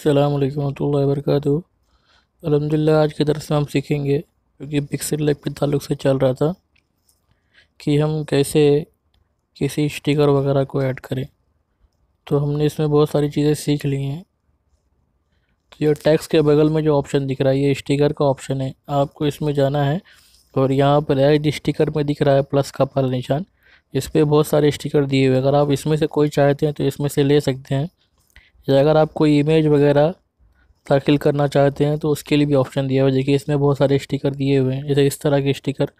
अस्सलाम वालेकुम रहमतुल्लाहि व बरकातुहू। अल्हम्दुलिल्लाह आज के दरस में हम सीखेंगे, क्योंकि पिक्सल लैब के ताल्लुक़ से चल रहा था कि हम कैसे किसी स्टिकर वगैरह को ऐड करें। तो हमने इसमें बहुत सारी चीज़ें सीख ली हैं। तो ये टेक्स्ट के बगल में जो ऑप्शन दिख रहा है ये स्टिकर का ऑप्शन है। आपको इसमें जाना है और यहाँ पर ऐड स्टिकर में दिख रहा है प्लस का पहला निशान। इस पर बहुत सारे स्टिकर दिए हुए, अगर आप इसमें से कोई चाहते हैं तो इसमें से ले सकते हैं, या अगर आप कोई इमेज वगैरह दाखिल करना चाहते हैं तो उसके लिए भी ऑप्शन दिया हुआ है। देखिए इसमें बहुत सारे स्टिकर दिए हुए हैं, जैसे इस तरह के स्टिकर।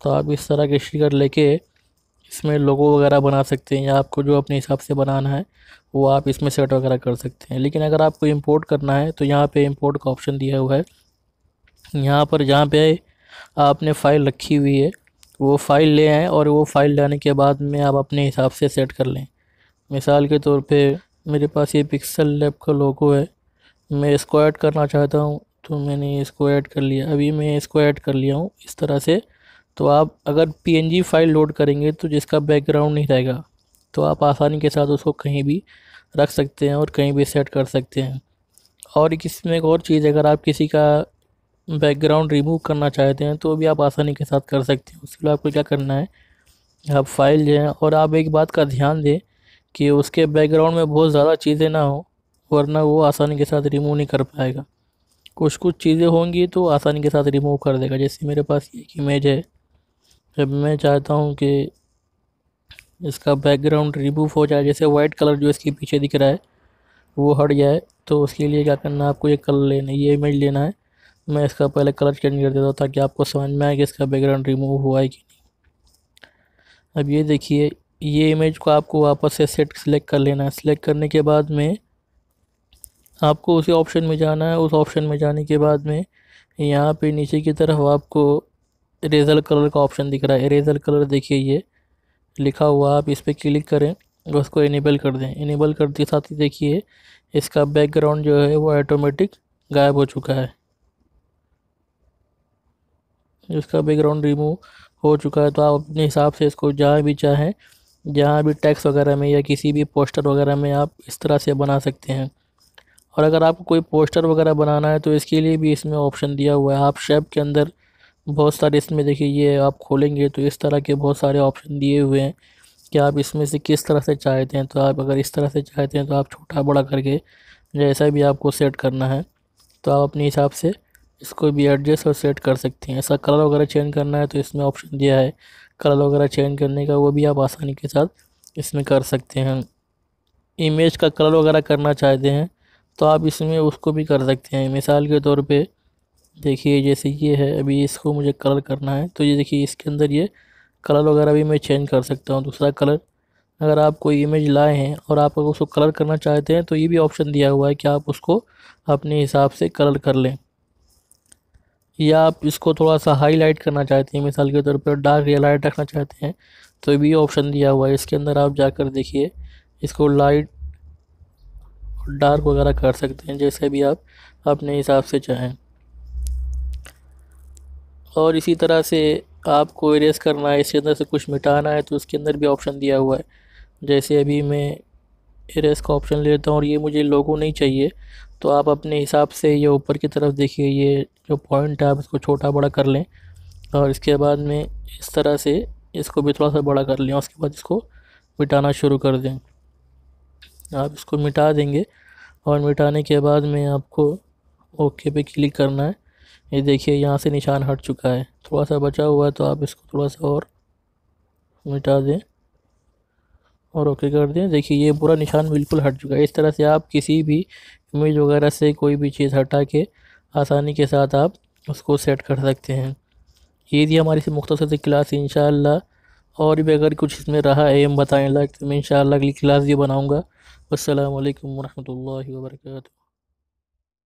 तो आप इस तरह के स्टिकर लेके इसमें लोगो वगैरह बना सकते हैं, या आपको जो अपने हिसाब से बनाना है वो आप इसमें सेट वगैरह कर सकते हैं। लेकिन अगर आपको इंपोर्ट करना है तो यहाँ पे इंपोर्ट का ऑप्शन दिया हुआ है। यहाँ पर जहाँ पे आपने फ़ाइल रखी हुई है वो फ़ाइल ले आएँ, और वो फ़ाइल लाने के बाद में आप अपने हिसाब से सेट कर लें। मिसाल के तौर पे मेरे पास ये पिक्सल लैब का लोगो है, मैं इसको ऐड करना चाहता हूँ तो मैंने इसको ऐड कर लिया। अभी मैं इसको ऐड कर लिया हूँ इस तरह से। तो आप अगर पीएनजी फाइल लोड करेंगे तो जिसका बैकग्राउंड नहीं रहेगा, तो आप आसानी के साथ उसको कहीं भी रख सकते हैं और कहीं भी सेट कर सकते हैं। और इसमें एक और चीज़, अगर आप किसी का बैकग्राउंड रिमूव करना चाहते हैं तो भी आप आसानी के साथ कर सकते हैं। उसके लिए आपको क्या करना है, आप फाइल जो है, और आप एक बात का ध्यान दें कि उसके बैकग्राउंड में बहुत ज़्यादा चीज़ें ना हो, वरना वो आसानी के साथ रिमूव नहीं कर पाएगा। कुछ कुछ चीज़ें होंगी तो आसानी के साथ रिमूव कर देगा। जैसे मेरे पास एक इमेज है, जब मैं चाहता हूँ कि इसका बैकग्राउंड रिमूव हो जाए, जैसे वाइट कलर जो इसके पीछे दिख रहा है वो हट जाए, तो उसके लिए क्या करना है, आपको ये कलर लेना है, ये इमेज लेना है। मैं इसका पहले कलर चेंज कर देता हूँ ताकि आपको समझ में आए कि इसका बैकग्राउंड रिमूव हुआ है कि नहीं। अब ये देखिए, ये इमेज को आपको वापस से सेलेक्ट कर लेना है। सेलेक्ट करने के बाद में आपको उसी ऑप्शन में जाना है। उस ऑप्शन में जाने के बाद में यहाँ पे नीचे की तरफ आपको इरेजर कलर का ऑप्शन दिख रहा है। इरेजर कलर देखिए ये लिखा हुआ, आप इस पर क्लिक करें और उसको इनेबल कर दें। इनेबल करते साथ ही देखिए इसका बैकग्राउंड जो है वो ऑटोमेटिक गायब हो चुका है। इसका बैकग्राउंड रिमूव हो चुका है। तो आप अपने हिसाब से इसको जहाँ भी चाहें, जहाँ भी टेक्स्ट वगैरह में या किसी भी पोस्टर वगैरह में आप इस तरह से बना सकते हैं। और अगर आपको कोई पोस्टर वगैरह बनाना है तो इसके लिए भी इसमें ऑप्शन दिया हुआ है। आप शेप के अंदर बहुत सारे, इसमें देखिए ये आप खोलेंगे तो इस तरह के बहुत सारे ऑप्शन दिए हुए हैं कि आप इसमें से किस तरह से चाहते हैं। तो आप अगर इस तरह से चाहते हैं तो आप छोटा बड़ा करके जैसा भी आपको सेट करना है तो आप अपने हिसाब से इसको भी एडजस्ट और सेट कर सकते हैं। ऐसा कलर वगैरह चेंज करना है तो इसमें ऑप्शन दिया है कलर वगैरह चेंज करने का, वो भी आप आसानी के साथ इसमें कर सकते हैं। इमेज का कलर वगैरह करना चाहते हैं तो आप इसमें उसको भी कर सकते हैं। मिसाल के तौर पे देखिए जैसे ये है, अभी इसको मुझे कलर करना है तो ये देखिए इसके अंदर ये कलर वगैरह भी मैं चेंज कर सकता हूँ, दूसरा कलर। अगर आप कोई इमेज लाए हैं और आप अगर उसको कलर करना चाहते हैं तो ये भी ऑप्शन दिया हुआ है कि आप उसको अपने हिसाब से कलर कर लें। या आप इसको थोड़ा सा हाईलाइट करना चाहते हैं, मिसाल के तौर पर डार्क या लाइट रखना चाहते हैं तो भी ऑप्शन दिया हुआ है। इसके अंदर आप जाकर देखिए इसको लाइट डार्क वगैरह कर सकते हैं, जैसे भी आप अपने हिसाब से चाहें। और इसी तरह से आपको इरेज करना है, इसके अंदर से कुछ मिटाना है तो उसके अंदर भी ऑप्शन दिया हुआ है। जैसे अभी मैं इरेज का ऑप्शन लेता हूँ और ये मुझे लोगो नहीं चाहिए, तो आप अपने हिसाब से ये ऊपर की तरफ देखिए ये जो पॉइंट है आप इसको छोटा बड़ा कर लें, और इसके बाद में इस तरह से इसको भी थोड़ा सा बड़ा कर लें। उसके बाद इसको मिटाना शुरू कर दें। आप इसको मिटा देंगे और मिटाने के बाद में आपको ओके पे क्लिक करना है। ये देखिए यहाँ से निशान हट चुका है, थोड़ा सा बचा हुआ है तो आप इसको थोड़ा सा और मिटा दें और ओके कर दें। देखिए ये पूरा निशान बिल्कुल हट चुका है। इस तरह से आप किसी भी इमेज वगैरह से कोई भी चीज़ हटा के आसानी के साथ आप उसको सेट कर सकते हैं। ये थी हमारी सी मुख्तसर सी क्लास। इंशाअल्लाह और भी अगर कुछ इसमें रहा एम बताने लायक तो मैं इंशाअल्लाह अगली क्लास भी बनाऊँगा। अस्सलामु अलैकुम वरहमतुल्लाहि वबरकातुहू।